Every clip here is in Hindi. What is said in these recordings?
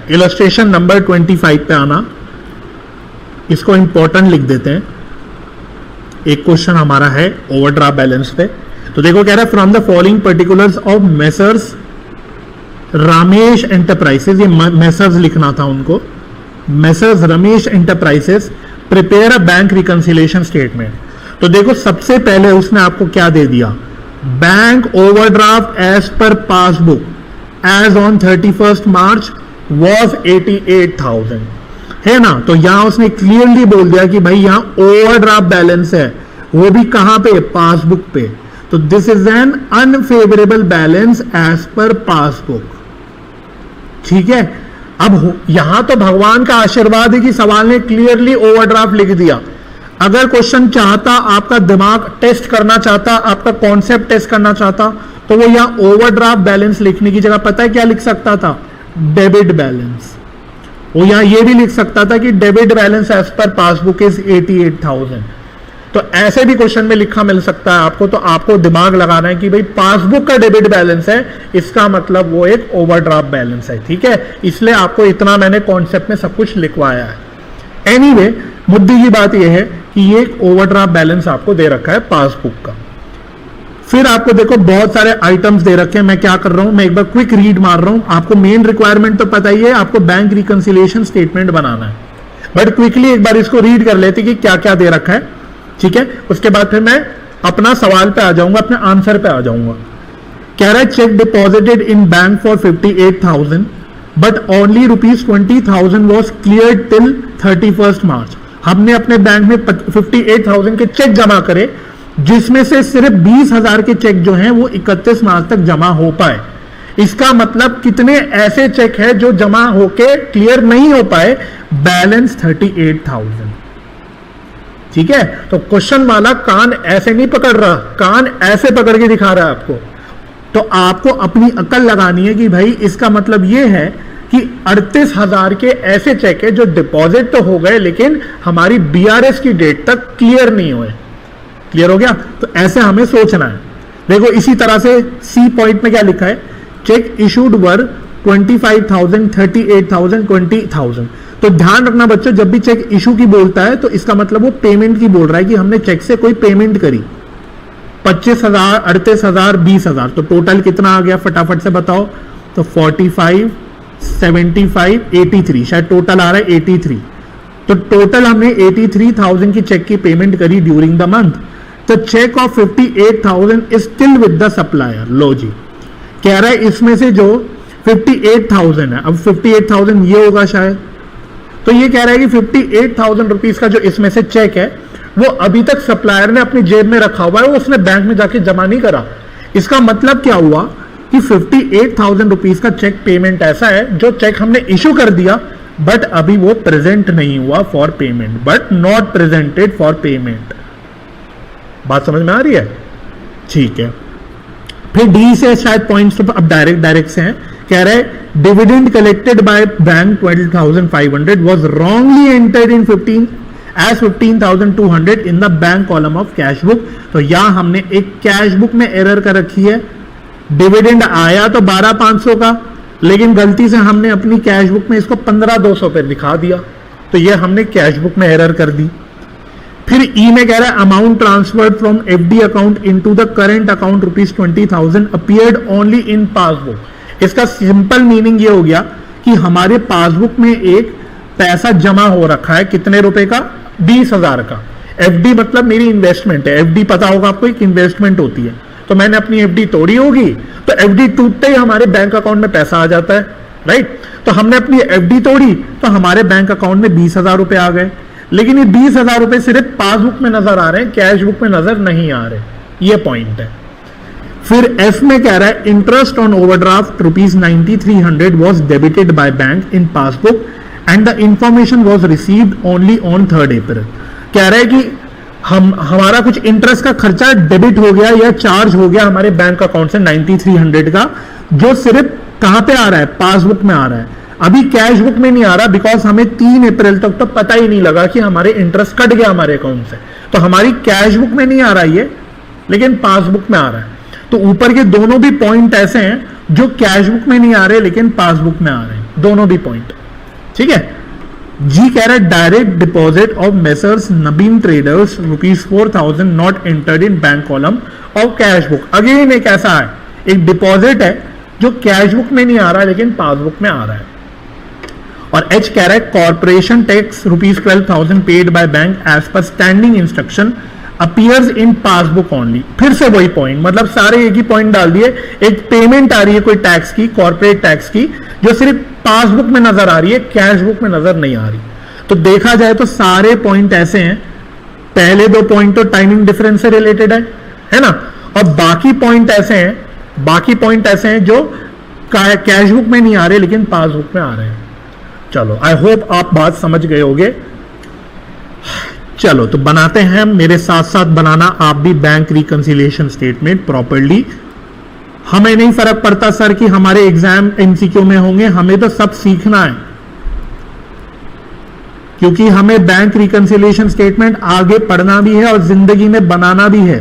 इलस्ट्रेशन नंबर 25 पे आना, इसको इंपॉर्टेंट लिख देते हैं। एक क्वेश्चन हमारा है ओवरड्राफ्ट बैलेंस पे। तो देखो कह रहा है from the following particulars of messrs Ramesh enterprises, ये मेसर्स लिखना था उनको, messrs Ramesh enterprises prepare a bank reconciliation statement. तो देखो सबसे पहले उसने आपको क्या दे दिया, bank overdraft as per passbook as on 31 March was 88,000 है ना। तो यहां उसने क्लियरली बोल दिया कि भाई यहां ओवरड्राफ्ट बैलेंस है, वो भी कहां पे, पासबुक पे। तो this is an unfavourable balance as per passbook, ठीक है। अब यहां तो भगवान का आशीर्वाद है कि सवाल ने क्लियरली ओवरड्राफ्ट लिख दिया। अगर क्वेश्चन चाहता, आपका दिमाग टेस्ट करना चाहता, आपका कॉन्सेप्ट टेस्ट करना चाहता, तो वो यहां ओवरड्राफ्ट बैलेंस लिखने की जगह पता है क्या लिख सकता था, डेबिट बैलेंस। वो यहां ये भी लिख सकता था कि debit balance as per passbook is 88,000। तो ऐसे भी क्वेश्चन में लिखा मिल सकता है आपको। तो आपको दिमाग लगाना है कि भाई पासबुक का डेबिट बैलेंस है, इसका मतलब वो एक ओवरड्राफ्ट बैलेंस है, ठीक है। इसलिए आपको इतना मैंने कॉन्सेप्ट में सब कुछ लिखवाया है। एनीवे, मुद्दे की बात यह है कि ये एक ओवरड्राफ्ट बैलेंस आपको दे रखा है पासबुक का। फिर आपको देखो बहुत सारे आइटम्स दे रखे हैं। मैं क्या कर रहा हूं, मैं एक बार क्विक रीड मार रहा हूं। आपको मेन रिक्वायरमेंट तो पता ही है, आपको बैंक रिकंसिलिएशन स्टेटमेंट बनाना है, बट क्विकली एक बार इसको रीड कर लेते कि क्या क्या दे रखा है, ठीक है। उसके बाद फिर मैं अपना सवाल पे आ जाऊंगा, अपने आंसर पे आ जाऊंगा। कह रहा है check deposited in bank for 58,000 but only ₹20,000 was clear till 31 मार्च। हमने अपने बैंक में 58,000 के चेक जमा करे, जिसमें से सिर्फ 20,000 के चेक जो हैं वो 31 मार्च तक जमा हो पाए। इसका मतलब कितने ऐसे चेक है जो जमा होके क्लियर नहीं हो पाए, बैलेंस 38,000, ठीक है। तो क्वेश्चन वाला कान ऐसे नहीं पकड़ रहा, कान ऐसे पकड़ के दिखा रहा है आपको। तो आपको अपनी अकल लगानी है कि भाई इसका मतलब यह है कि 38,000 के ऐसे चेक है जो डिपॉजिट तो हो गए लेकिन हमारी बीआरएस की डेट तक क्लियर नहीं हुए। क्लियर हो गया। तो ऐसे हमें सोचना है। देखो इसी तरह से सी पॉइंट में क्या लिखा है, चेक इशूड वर 25,000, 38,000, 20,000। तो ध्यान रखना बच्चों, जब भी चेक इशू की बोलता है तो इसका मतलब वो पेमेंट की बोल रहा है कि हमने चेक से कोई पेमेंट करी। 25,000, 38,000, 20,000, तो टोटल कितना आ गया फटाफट से बताओ। तो 45, 75, 83, शायद टोटल आ रहा है 83। तो टोटल हमने 83,000 की चेक की पेमेंट करी ड्यूरिंग द मंथ। तो cheque of 58,000 is still with the supplier. लो जी, कह रहा है इसमें से जो 58,000 है, अब 58,000 ये होगा शायद। तो ये कह रहा है कि 58,000 रुपीज का जो इसमें से चेक है वो अभी तक सप्लायर ने अपनी जेब में रखा हुआ है, वो उसने बैंक में जाके जमा नहीं करा। इसका मतलब क्या हुआ कि 58,000 रुपीज का चेक पेमेंट ऐसा है जो चेक हमने इशू कर दिया बट अभी वो प्रेजेंट नहीं हुआ for payment, but not presented for payment. बात समझ में आ रही है, ठीक है। फिर डी से शायद पॉइंट्स तो अब डायरेक्ट से हैं। कह रहा है dividend collected by bank 12,500 was wrongly entered in 15,200 in the bank column of cash book. तो यहां हमने एक कैश बुक में एरर कर रखी है। डिविडेंड आया तो 12,500 का, लेकिन गलती से हमने अपनी कैश बुक में इसको 15,200 पे दिखा दिया। तो ये हमने कैश बुक में एरर कर दी। फिर ई में कह रहा है amount transferred from FD account into the current account ₹20,000 appeared only in passbook. इसका सिंपल मीनिंग ये हो गया कि हमारे पासबुक में एक पैसा जमा हो रखा है, कितने रुपए का, 20,000 का। एफडी मतलब मेरी इन्वेस्टमेंट है। एफडी पता होगा आपको, एक इन्वेस्टमेंट होती है। तो मैंने अपनी एफडी तोड़ी होगी, तो एफडी टूटते ही हमारे बैंक अकाउंट में पैसा आ जाता है, राइट। तो हमने अपनी एफडी तोड़ी तो हमारे बैंक अकाउंट में 20,000 रुपए आ गए, लेकिन ये 20,000 रुपए सिर्फ पासबुक में नजर आ रहे हैं, कैश बुक में नजर नहीं आ रहे। ये पॉइंट है। फिर एफ में कह रहा है interest on overdraft ₹9300 was debited by bank in passbook and the information was received only on 3 अप्रैल। कह रहा है कि हमारा कुछ इंटरेस्ट का खर्चा डेबिट हो गया या चार्ज हो गया हमारे बैंक अकाउंट से 9300 का, जो सिर्फ कहां पे आ रहा है, पासबुक में आ रहा है। अभी कैश बुक में नहीं आ रहा, बिकॉज हमें 3 अप्रैल तक तो पता ही नहीं लगा कि हमारे इंटरेस्ट कट गया हमारे अकाउंट से। तो हमारी कैश बुक में नहीं आ रहा ये, लेकिन पासबुक में आ रहा है। तो ऊपर के दोनों भी पॉइंट ऐसे हैं जो कैश बुक में नहीं आ रहे लेकिन पासबुक में आ रहे हैं। दोनों भी पॉइंट, ठीक है। जी कह रहा है direct deposit of messrs Nabin traders ₹4,000 not entered in bank column of cash book. Again एक ऐसा है, एक डिपॉजिट है जो कैश बुक में नहीं आ रहा है लेकिन पासबुक में आ रहा है। और एच कह रहा है corporation tax ₹12,000 paid by bank as per standing instruction appears in passbook only. फिर से वही पॉइंट, मतलब सारे एक ही पॉइंट डाल दिए। एक पेमेंट आ रही है कोई टैक्स की, कॉर्पोरेट टैक्स की, जो सिर्फ पासबुक में नजर आ रही है, कैश बुक में नजर नहीं आ रही। तो देखा जाए तो सारे पॉइंट ऐसे हैं, पहले दो पॉइंट तो टाइमिंग डिफरेंस से रिलेटेड है ना, और बाकी पॉइंट ऐसे हैं जो कैश बुक में नहीं आ रहे लेकिन पासबुक में आ रहे हैं। चलो आई होप आप बात समझ गए होंगे। चलो तो बनाते हैं, मेरे साथ साथ बनाना आप भी बैंक रिकंसिलिएशन स्टेटमेंट प्रॉपर्ली। हमें नहीं फर्क पड़ता सर कि हमारे एग्जाम एमसीक्यू में होंगे, हमें तो सब सीखना है, क्योंकि हमें बैंक रिकंसिलिएशन स्टेटमेंट आगे पढ़ना भी है और जिंदगी में बनाना भी है।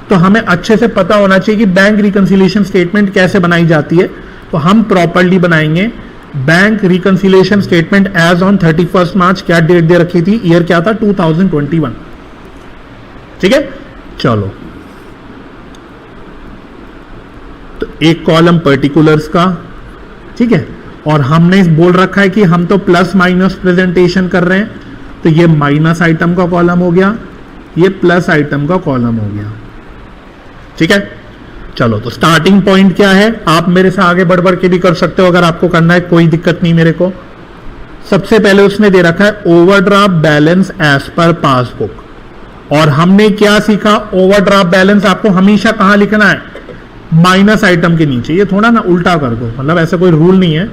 तो हमें अच्छे से पता होना चाहिए कि बैंक रिकंसिलिएशन स्टेटमेंट कैसे बनाई जाती है। तो हम प्रॉपर्ली बनाएंगे bank reconciliation statement as on 31 March. क्या डेट दे रखी थी, ईयर क्या था, 2021, ठीक है। चलो तो एक कॉलम पर्टिकुलर्स का, ठीक है, और हमने बोल रखा है कि हम तो प्लस माइनस प्रेजेंटेशन कर रहे हैं, तो ये माइनस आइटम का कॉलम हो गया, ये प्लस आइटम का कॉलम हो गया, ठीक है। चलो तो स्टार्टिंग पॉइंट क्या है, आप मेरे से आगे बढ़ बढ़ के भी कर सकते हो अगर आपको करना है, कोई दिक्कत नहीं मेरे को। सबसे पहले उसने दे रखा है overdraft balance as per passbook, और हमने क्या सीखा, ओवरड्राफ्ट बैलेंस आपको हमेशा कहां लिखना है, माइनस आइटम के नीचे। ये थोड़ा ना उल्टा कर दो, मतलब ऐसा कोई रूल नहीं है,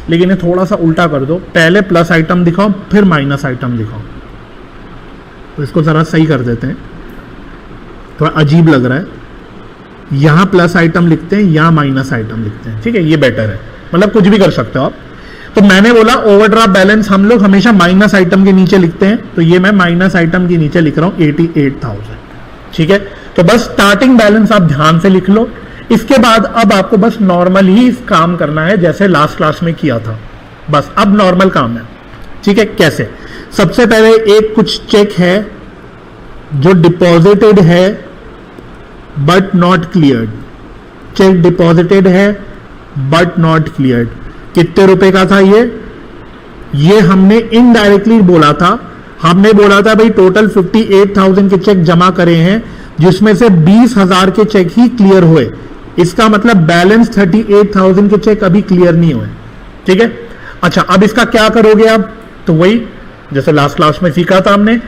लेकिन ये थोड़ा सा उल्टा कर दो, पहले प्लस आइटम दिखाओ फिर माइनस आइटम दिखाओ। तो इसको जरा सही कर देते हैं, थोड़ा अजीब लग रहा है। यहां प्लस आइटम लिखते हैं, यहां माइनस आइटम लिखते हैं, ठीक है, ये बेटर है, मतलब कुछ भी कर सकते हो आप। तो मैंने बोला ओवरड्राफ्ट बैलेंस हम लोग हमेशा माइनस आइटम के नीचे लिखते हैं, तो ये मैं माइनस आइटम के नीचे लिख रहा हूं 88,000, ठीक है। तो बस स्टार्टिंग बैलेंस आप ध्यान से लिख लो। इसके बाद अब आपको बस नॉर्मल ही काम करना है जैसे लास्ट क्लास में किया था, बस अब नॉर्मल काम है, ठीक है। कैसे, सबसे पहले एक कुछ चेक है जो डिपॉजिटेड है but not cleared, check deposited है बट नॉट क्लियर्ड। कितने रुपए का था ये हमने इनडायरेक्टली बोला था, हमने बोला था भाई टोटल 58,000 के चेक जमा करे हैं, जिसमें से 20,000 के चेक ही क्लियर हुए। इसका मतलब बैलेंस 38,000 के चेक अभी क्लियर नहीं हुए, ठीक है। अच्छा, अब इसका क्या करोगे आप, तो वही जैसे लास्ट क्लास में सीखा था हमने,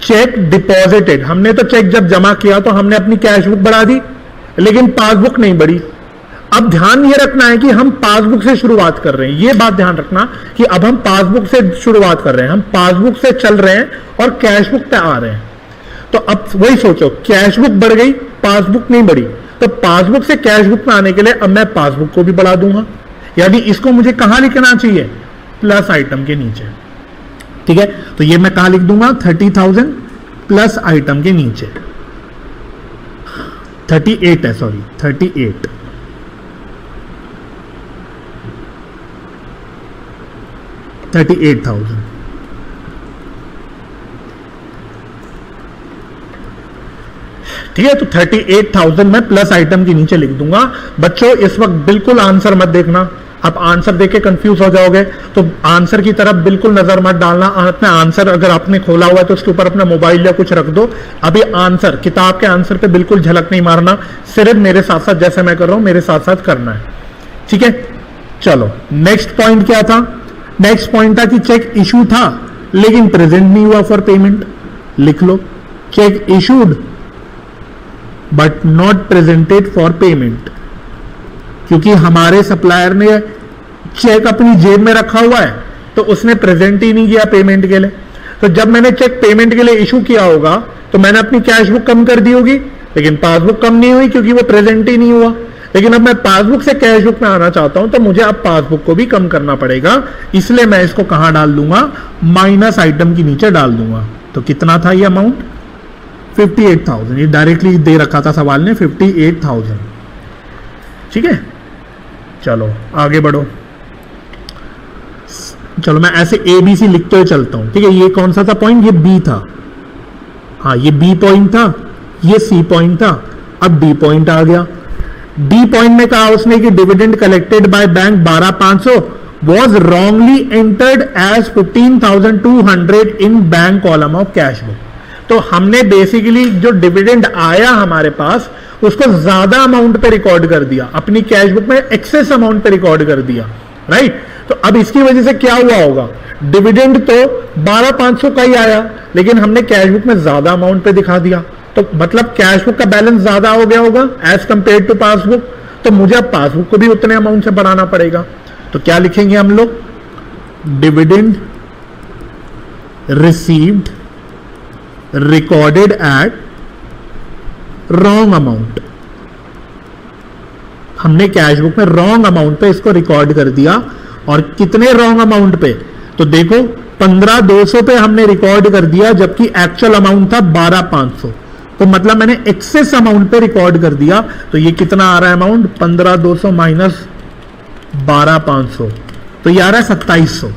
चेक डिपॉजिटेड, हमने तो चेक जब जमा किया तो हमने अपनी कैश बुक बढ़ा दी लेकिन पासबुक नहीं बढ़ी। अब ध्यान ये रखना है कि हम पासबुक से शुरुआत कर रहे हैं, ये बात ध्यान रखना कि अब हम पासबुक से शुरुआत कर रहे हैं, हम पासबुक से चल रहे हैं और कैश बुक पे आ रहे हैं। तो अब वही सोचो, कैश बुक बढ़ गई, पासबुक नहीं बढ़ी, तो पासबुक से कैश बुक में आने के लिए अब मैं पासबुक को भी बढ़ा दूंगा, यानी इसको मुझे कहां लिखना चाहिए, प्लस आइटम के नीचे, ठीक है। तो ये मैं कहां लिख दूंगा, 30,000 प्लस आइटम के नीचे 38 है, सॉरी 38, $38,000, ठीक है। तो 38,000 में प्लस आइटम के नीचे लिख दूंगा। बच्चों इस वक्त बिल्कुल आंसर मत देखना, आप आंसर देख के कंफ्यूज हो जाओगे, तो आंसर की तरफ बिल्कुल नजर मत डालना। अपना आंसर अगर आपने खोला हुआ है तो उसके ऊपर अपना मोबाइल या कुछ रख दो। अभी आंसर, किताब के आंसर पे बिल्कुल झलक नहीं मारना, सिर्फ मेरे साथ साथ जैसे मैं कर रहा हूं मेरे साथ साथ करना है, ठीक है। चलो नेक्स्ट पॉइंट क्या था, नेक्स्ट पॉइंट था कि चेक इशू था लेकिन प्रेजेंट नहीं हुआ फॉर पेमेंट। लिख लो, cheque issued but not presented for payment, क्योंकि हमारे सप्लायर ने चेक अपनी जेब में रखा हुआ है तो उसने प्रेजेंट ही नहीं किया पेमेंट के लिए। तो जब मैंने चेक पेमेंट के लिए इशू किया होगा तो मैंने अपनी कैश बुक कम कर दी होगी, लेकिन पासबुक कम नहीं हुई क्योंकि वो प्रेजेंट ही नहीं हुआ। लेकिन अब मैं पासबुक से कैश बुक में आना चाहता हूं तो मुझे अब पासबुक को भी कम करना पड़ेगा, इसलिए मैं इसको कहां डाल दूंगा, माइनस आइटम के नीचे डाल दूंगा। तो कितना था ये अमाउंट, 58,000, ये डायरेक्टली दे रखा था सवाल ने 58,000, ठीक है। चलो आगे बढ़ो। चलो मैं ऐसे ए बी सी लिखते हुए चलता हूं, ठीक है। ये कौन सा था पॉइंट, ये बी था, हाँ ये बी पॉइंट था, ये सी पॉइंट था, अब डी पॉइंट आ गया। डी पॉइंट में कहा उसने कि dividend collected by bank 12,500 was wrongly entered as 15,200 in bank column of cash book. तो हमने बेसिकली जो डिविडेंड आया हमारे पास उसको ज्यादा अमाउंट पे रिकॉर्ड कर दिया, अपनी कैश बुक में एक्सेस अमाउंट पे रिकॉर्ड कर दिया, राइट। तो अब इसकी वजह से क्या हुआ होगा, डिविडेंड तो 12,500 का ही आया लेकिन हमने कैश बुक में ज्यादा अमाउंट पे दिखा दिया, तो मतलब कैश बुक का बैलेंस ज्यादा हो गया होगा एज कंपेयर टू पासबुक। तो मुझे अब पासबुक को भी उतने अमाउंट से बढ़ाना पड़ेगा। तो क्या लिखेंगे हम लोग, dividend received recorded at wrong amount. हमने कैश बुक में रॉन्ग अमाउंट पे इसको रिकॉर्ड कर दिया। और कितने रॉन्ग अमाउंट पे, तो देखो 15,200 पे हमने रिकॉर्ड कर दिया जबकि एक्चुअल अमाउंट था 12,500। तो मतलब मैंने एक्सेस अमाउंट पे रिकॉर्ड कर दिया। तो ये कितना आ रहा है अमाउंट, 15,200 माइनस 12,500, तो ये आ रहा है 2,700,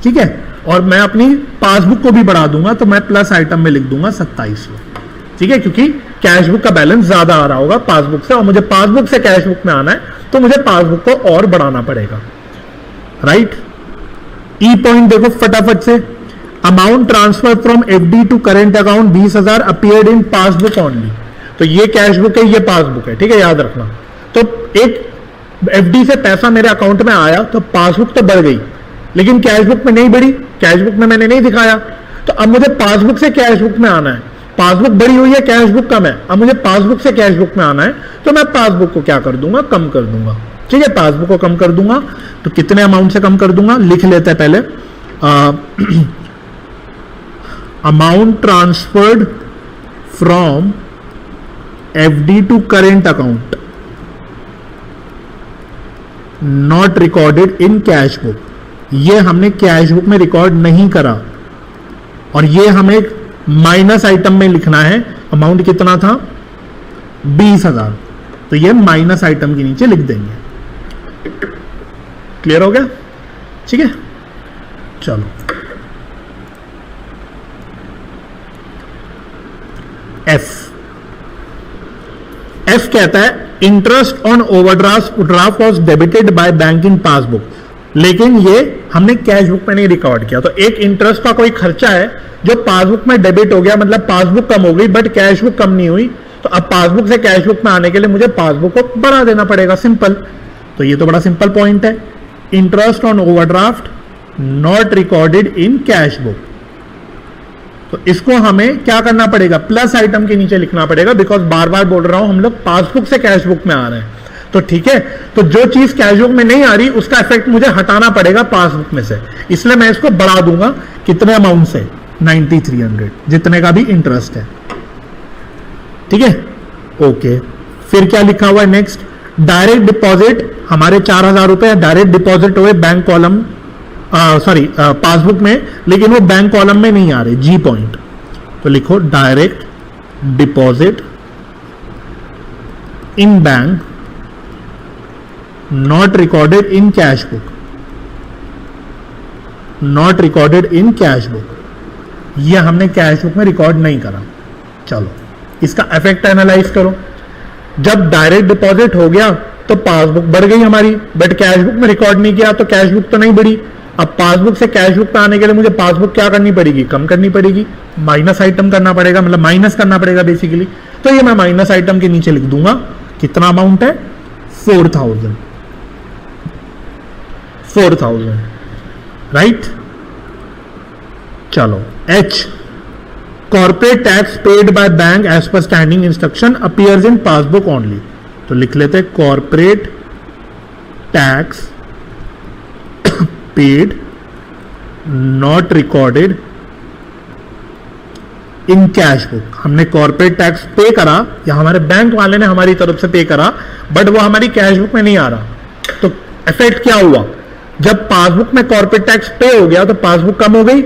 ठीक है। और मैं अपनी पासबुक को भी बढ़ा दूंगा तो मैं प्लस आइटम में लिख दूंगा 2,700, ठीक है, क्योंकि कैश बुक का बैलेंस ज्यादा आ रहा होगा पासबुक से और मुझे पासबुक से कैश बुक में आना है तो मुझे पासबुक को और बढ़ाना पड़ेगा, राइट। ई पॉइंट देखो फटाफट से, amount transfer from FD to current account 20,000 appeared in passbook only. तो ये कैश बुक है, ये पासबुक है, ठीक है, याद रखना। तो एक एफडी से पैसा मेरे अकाउंट में आया तो पासबुक तो बढ़ गई लेकिन कैश बुक में नहीं बढ़ी, कैश बुक में मैंने नहीं दिखाया। तो अब मुझे पासबुक से कैश बुक में आना है, पासबुक बढ़ी हुई है, कैश बुक कम है, अब मुझे पासबुक से कैश बुक में आना है तो मैं पासबुक को क्या कर दूंगा, कम कर दूंगा, ठीक है, पासबुक को कम कर दूंगा। तो कितने अमाउंट से कम कर दूंगा, लिख लेते हैं पहले, amount transferred from FD to current account not recorded in cash book. ये हमने कैश बुक में रिकॉर्ड नहीं करा और ये हमें माइनस आइटम में लिखना है। अमाउंट कितना था, 20,000, तो ये माइनस आइटम के नीचे लिख देंगे। क्लियर हो गया, ठीक है। चलो एफ कहता है interest on overdraft was debited by bank in passbook, लेकिन ये हमने कैश बुक में नहीं रिकॉर्ड किया। तो एक इंटरेस्ट का कोई खर्चा है जो पासबुक में डेबिट हो गया, मतलब पासबुक कम हो गई बट कैश बुक कम नहीं हुई। तो अब पासबुक से कैश बुक में आने के लिए मुझे पासबुक को बढ़ा देना पड़ेगा, सिंपल। तो ये तो बड़ा सिंपल पॉइंट है, interest on overdraft not recorded in cash book. तो इसको हमें क्या करना पड़ेगा, प्लस आइटम के नीचे लिखना पड़ेगा, बिकॉज बार बार बोल रहा हूं हम लोग पासबुक से कैश बुक में आ रहे हैं। तो ठीक है, तो जो चीज कैश बुक में नहीं आ रही उसका इफेक्ट मुझे हटाना पड़ेगा पासबुक में से, इसलिए मैं इसको बढ़ा दूंगा। कितने अमाउंट से, 9,300, जितने का भी इंटरेस्ट है, ठीक है, ओके। फिर क्या लिखा हुआ है नेक्स्ट, डायरेक्ट डिपॉजिट, हमारे 4,000 रुपए डायरेक्ट डिपॉजिट हुए बैंक कॉलम, सॉरी पासबुक में, लेकिन वो बैंक कॉलम में नहीं आ रहे, जी पॉइंट। तो लिखो direct deposit in bank not recorded in cash book, not recorded in cash book, ये हमने कैश बुक में रिकॉर्ड नहीं करा। चलो इसका इफेक्ट एनालाइज करो। जब डायरेक्ट डिपॉजिट हो गया तो पासबुक बढ़ गई हमारी, बट कैश बुक में रिकॉर्ड नहीं किया तो कैश बुक तो नहीं बढ़ी। अब पासबुक से कैश बुक पे आने के लिए मुझे पासबुक क्या करनी पड़ेगी, कम करनी पड़ेगी, माइनस आइटम करना पड़ेगा, मतलब माइनस करना पड़ेगा बेसिकली। तो ये मैं माइनस आइटम के नीचे लिख दूंगा, कितना अमाउंट है, 4,000, राइट। चलो H, corporate tax paid by bank as per standing instruction appears in passbook only. तो लिख लेते हैं corporate tax paid not recorded in cash book. हमने कॉर्पोरेट टैक्स पे करा या हमारे बैंक वाले ने हमारी तरफ से पे करा, बट वो हमारी कैश बुक में नहीं आ रहा। तो इफेक्ट क्या हुआ, जब पासबुक में कॉर्पोरेट टैक्स पे हो गया तो पासबुक कम हो गई,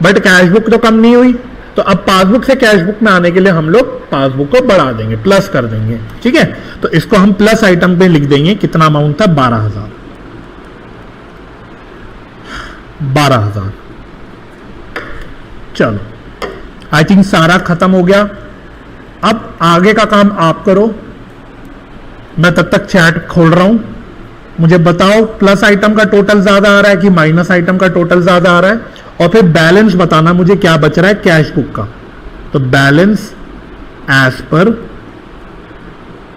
बट कैश बुक तो कम नहीं हुई। तो अब पासबुक से कैश बुक में आने के लिए हम लोग पासबुक को बढ़ा देंगे, प्लस कर देंगे, ठीक है। तो इसको हम प्लस आइटम पे लिख देंगे, कितना अमाउंट था, 12,000। 12,000। चलो आई थिंक सारा खत्म हो गया। अब आगे का काम आप करो, मैं तब तक चैट खोल रहा हूं। मुझे बताओ प्लस आइटम का टोटल ज्यादा आ रहा है कि माइनस आइटम का टोटल ज्यादा आ रहा है, और फिर बैलेंस बताना मुझे क्या बच रहा है कैश बुक का। तो balance as per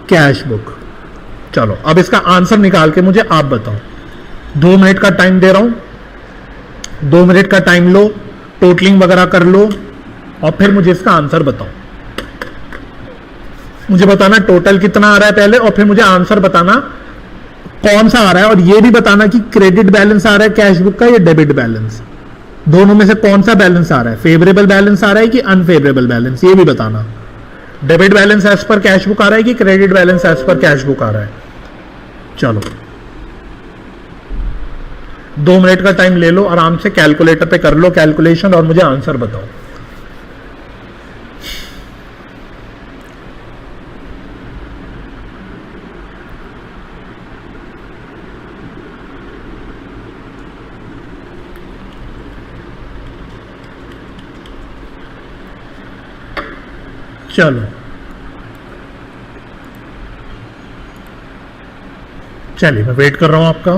cash book. चलो अब इसका आंसर निकाल के मुझे आप बताओ। 2 मिनट का टाइम दे रहा हूं, 2 मिनट का टाइम लो, टोटलिंग वगैरह कर लो और फिर मुझे इसका आंसर बताओ। मुझे बताना टोटल कितना आ रहा है पहले, और फिर मुझे आंसर बताना कौन सा आ रहा है, और ये भी बताना कि क्रेडिट बैलेंस आ रहा है कैश बुक का या डेबिट बैलेंस। दोनों में से कौन सा बैलेंस आ रहा है, फेवरेबल बैलेंस आ रहा है कि अनफेवरेबल बैलेंस, ये भी बताना। Debit balance as per cash book आ रहा है कि credit balance as per cash book आ रहा है। चलो 2 मिनट का टाइम ले लो, आराम से कैलकुलेटर पे कर लो कैलकुलेशन और मुझे आंसर बताओ। चलो चलिए मैं वेट कर रहा हूं आपका।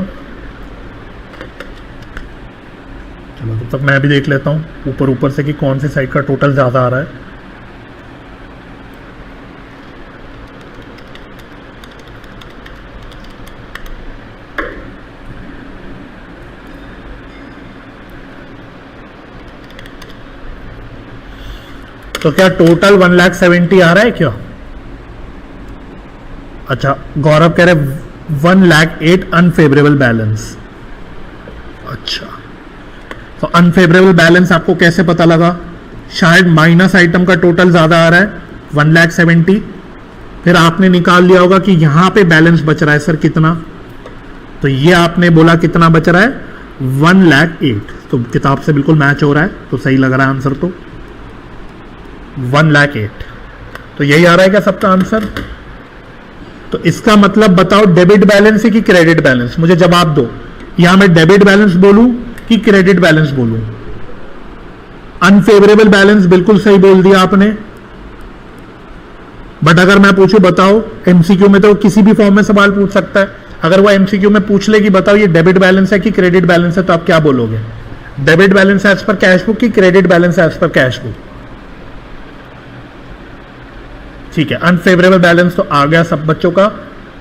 चलो तब तक मैं भी देख लेता हूं ऊपर ऊपर से कि कौन सी साइड का टोटल ज्यादा आ रहा है। तो क्या टोटल 1,70,000 आ रहा है क्या? अच्छा गौरव कह रहे 1,08,000 अनफेवरेबल बैलेंस। अच्छा तो अनफेवरेबल बैलेंस आपको कैसे पता लगा? शायद माइनस आइटम का टोटल ज्यादा आ रहा है 1,70,000, फिर आपने निकाल लिया होगा कि यहां पे बैलेंस बच रहा है सर कितना, तो ये आपने बोला कितना बच रहा है 1,08,000। तो किताब से बिल्कुल मैच हो रहा है, तो सही लग रहा है आंसर। तो 1,08,000 तो यही आ रहा है क्या सबका आंसर? तो इसका मतलब बताओ डेबिट बैलेंस है कि क्रेडिट बैलेंस, मुझे जवाब दो। यहां मैं डेबिट बैलेंस बोलूं कि क्रेडिट बैलेंस बोलूं? अनफेवरेबल बैलेंस बिल्कुल सही बोल दिया आपने, बट अगर मैं पूछूं बताओ, एमसीक्यू में तो किसी भी फॉर्म में सवाल पूछ सकता है, अगर वो एमसीक्यू में पूछ ले कि बताओ ये डेबिट बैलेंस है कि क्रेडिट बैलेंस है, तो आप क्या बोलोगे? Debit balance as per cash book कि credit balance as per cash book? ठीक है, अनफेवरेबल बैलेंस तो आ गया सब बच्चों का।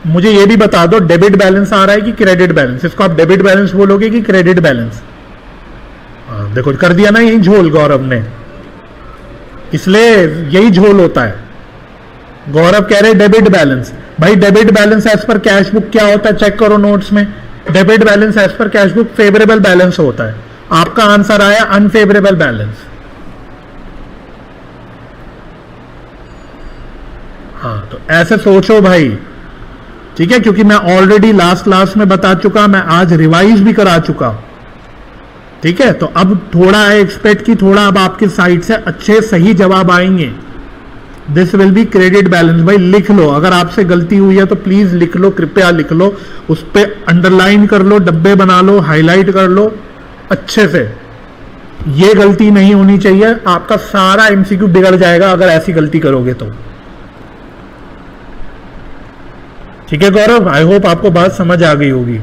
मुझे ये भी बता दो डेबिट बैलेंस आ रहा है कि क्रेडिट बैलेंस? इसको आप डेबिट बैलेंस बोलोगे कि क्रेडिट बैलेंस? देखो कर दिया ना यही झोल गौरव ने, इसलिए यही झोल होता है। गौरव कह रहे डेबिट बैलेंस, भाई debit balance as per cash book क्या होता है चेक करो नोट्स में। Debit balance as per cash book favourable balance होता है। आपका आंसर आया अनफेवरेबल बैलेंस। हाँ तो ऐसे सोचो भाई, ठीक है, क्योंकि मैं ऑलरेडी लास्ट क्लास में बता चुका, मैं आज रिवाइज भी करा चुका, ठीक है। तो अब थोड़ा एक्सपेक्ट की थोड़ा अब आपकी साइड से अच्छे सही जवाब आएंगे। This will be credit balance. भाई लिख लो, अगर आपसे गलती हुई है तो प्लीज लिख लो, कृपया लिख लो, उस पर अंडरलाइन कर लो, डब्बे बना लो, हाईलाइट कर लो अच्छे से। ये गलती नहीं होनी चाहिए, आपका सारा एमसीक्यू बिगड़ जाएगा अगर ऐसी गलती करोगे तो। ठीक है गौरव, आई होप आपको बात समझ आ गई होगी।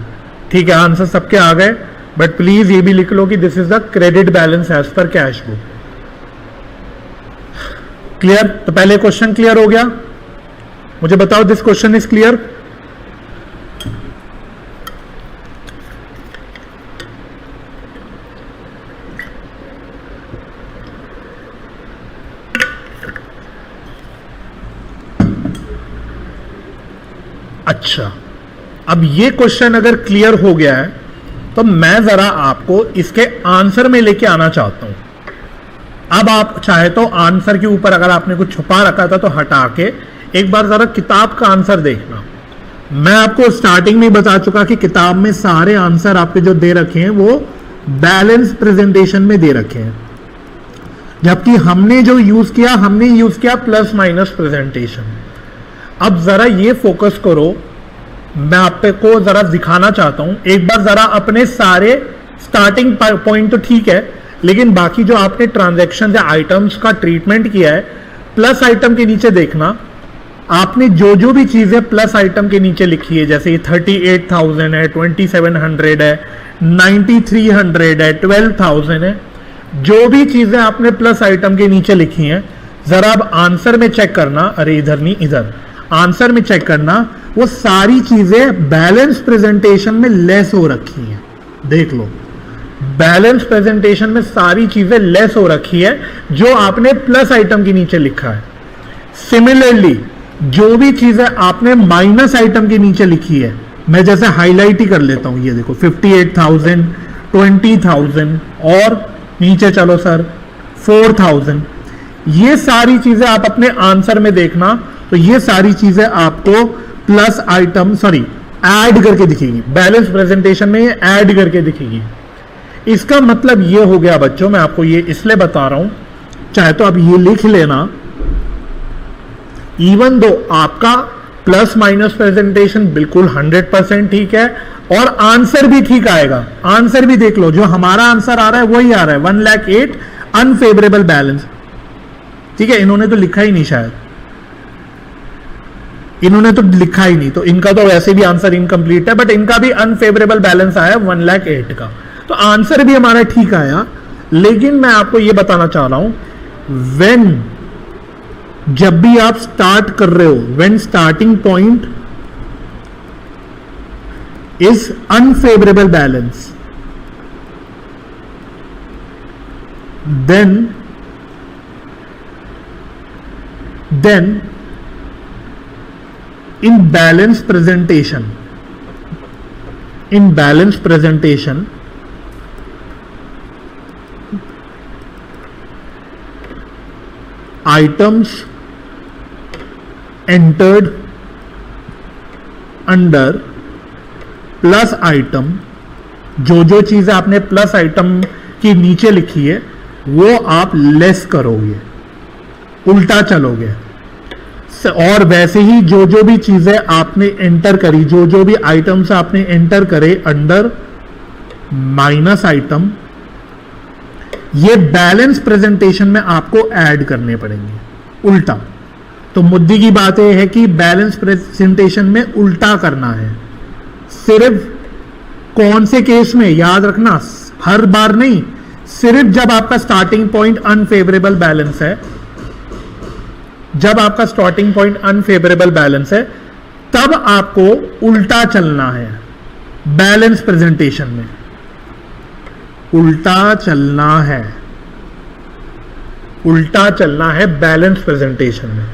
ठीक है, आंसर सबके आ गए, बट प्लीज ये भी लिख लो कि this is the credit balance as per cash book. Clear? तो पहले क्वेश्चन क्लियर हो गया। मुझे बताओ दिस क्वेश्चन इज क्लियर? अच्छा, अब ये क्वेश्चन अगर क्लियर हो गया है तो मैं जरा आपको इसके आंसर में लेके आना चाहता हूं। अब आप चाहे तो आंसर के ऊपर अगर आपने कुछ छुपा रखा था तो हटा के एक बार जरा किताब का आंसर देखना। मैं आपको स्टार्टिंग में बता चुका कि किताब में सारे आंसर आपके जो दे रखे हैं वो बैलेंस प्रेजेंटेशन में दे रखे हैं, जबकि हमने जो यूज किया प्लस माइनस प्रेजेंटेशन। अब जरा ये फोकस करो, मैं आपको जरा दिखाना चाहता हूं। एक बार जरा अपने सारे स्टार्टिंग पॉइंट तो ठीक है, लेकिन बाकी जो आपने ट्रांजैक्शन या आइटम्स का ट्रीटमेंट किया है, प्लस आइटम के नीचे देखना, आपने जो जो भी चीजें प्लस आइटम के नीचे लिखी है, जैसे ये 38,000 है, 2700 है, 9300 है, 12,000 है, जो भी चीजें आपने प्लस आइटम के नीचे लिखी हैं, जरा अब आंसर में चेक करना, अरे इधर नहीं इधर, आंसर में चेक करना, वो सारी चीजें बैलेंस प्रेजेंटेशन में लेस हो रखी हैं। देख लो, बैलेंस प्रेजेंटेशन में सारी चीजें लेस हो रखी है जो आपने प्लस आइटम के नीचे लिखा है। सिमिलरली जो भी चीजें आपने माइनस आइटम के नीचे लिखी है, मैं जैसे हाईलाइट ही कर लेता हूं, ये देखो 58,000, 20,000 और नीचे चलो सर 4,000, ये सारी चीजें आप अपने आंसर में देखना, तो ये सारी चीजें आपको प्लस आइटम ऐड करके दिखेगी, बैलेंस प्रेजेंटेशन में ये ऐड करके दिखेगी। इसका मतलब ये हो गया बच्चों, मैं आपको ये इसलिए बता रहा हूं, चाहे तो आप ये लिख लेना, इवन दो आपका प्लस माइनस प्रेजेंटेशन बिल्कुल 100% ठीक है और आंसर भी ठीक आएगा। आंसर भी देख लो, जो हमारा आंसर आ रहा है वही आ रहा है, 1,08,000 अनफेवरेबल बैलेंस। ठीक है, इन्होंने तो लिखा ही नहीं, शायद इन्होंने तो लिखा ही नहीं, तो इनका तो वैसे भी आंसर इनकम्प्लीट है, बट इनका भी अनफेवरेबल बैलेंस आया 1,08,000 का, तो आंसर भी हमारा ठीक आया। लेकिन मैं आपको यह बताना चाह रहा हूं, जब भी आप स्टार्ट कर रहे हो, when starting point is unfavourable balance, then in balance presentation items entered under plus item, जो जो चीजें आपने प्लस आइटम की नीचे लिखी है वो आप लेस करोगे, उल्टा चलोगे, और वैसे ही जो जो भी चीजें आपने एंटर करी, जो जो भी आइटम्स आपने एंटर करे अंडर माइनस आइटम, ये बैलेंस प्रेजेंटेशन में आपको ऐड करने पड़ेंगे उल्टा। तो मुद्दे की बात यह है कि बैलेंस प्रेजेंटेशन में उल्टा करना है। सिर्फ कौन से केस में याद रखना, हर बार नहीं, सिर्फ जब आपका स्टार्टिंग पॉइंट अनफेवरेबल बैलेंस है, जब आपका स्टार्टिंग पॉइंट अनफेवरेबल बैलेंस है, तब आपको उल्टा चलना है बैलेंस प्रेजेंटेशन में, उल्टा चलना है, उल्टा चलना है बैलेंस प्रेजेंटेशन में।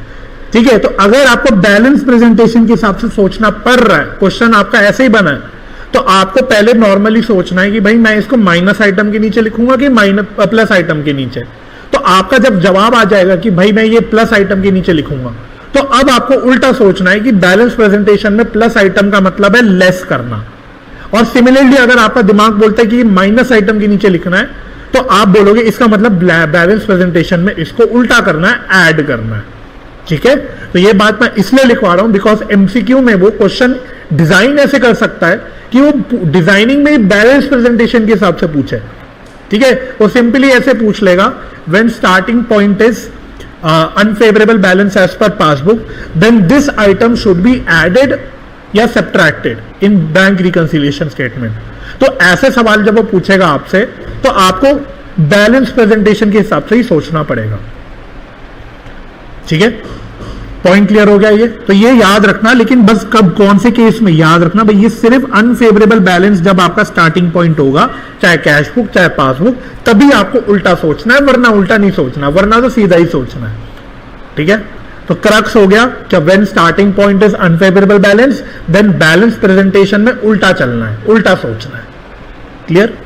ठीक है, तो अगर आपको बैलेंस प्रेजेंटेशन के हिसाब से सोचना पड़ रहा है, क्वेश्चन आपका ऐसे ही बना है, तो आपको पहले नॉर्मली सोचना है कि भाई मैं इसको माइनस आइटम के नीचे लिखूंगा कि प्लस आइटम के नीचे। तो आपका जब जवाब आ जाएगा कि भाई मैं ये प्लस आइटम के नीचे लिखूंगा, तो अब आपको उल्टा सोचना है कि बैलेंस प्रेजेंटेशन में प्लस आइटम का मतलब है लेस करना। और सिमिलरली अगर आपका दिमाग बोलता है कि माइनस आइटम के नीचे लिखना है, तो आप बोलोगे इसका मतलब बैलेंस प्रेजेंटेशन में इसको उल्टा करना है, ऐड करना है। ठीक है, तो ये बात मैं इसलिए लिखवा रहा हूं बिकॉज एमसीक्यू में वो क्वेश्चन डिजाइन ऐसे कर सकता है कि वो डिजाइनिंग में बैलेंस प्रेजेंटेशन के हिसाब से पूछे। ठीक है, वो सिंपली ऐसे पूछ लेगा, when starting point is unfavourable balance as per passbook, then this item should be added या subtracted in bank reconciliation statement. तो ऐसे सवाल जब वो पूछेगा आपसे, तो आपको बैलेंस प्रेजेंटेशन के हिसाब से ही सोचना पड़ेगा। ठीक है, पॉइंट क्लियर हो गया ये? तो ये याद रखना, लेकिन बस कब कौन से केस में याद रखना भाई, ये सिर्फ अनफेवरेबल बैलेंस जब आपका स्टार्टिंग पॉइंट होगा, चाहे कैश बुक चाहे पासबुक, तभी आपको उल्टा सोचना है, वरना उल्टा नहीं सोचना, वरना तो सीधा ही सोचना है। ठीक है, तो क्रक्स हो गया कि when starting point is unfavourable balance, then balance presentation में उल्टा चलना है, उल्टा सोचना है। क्लियर?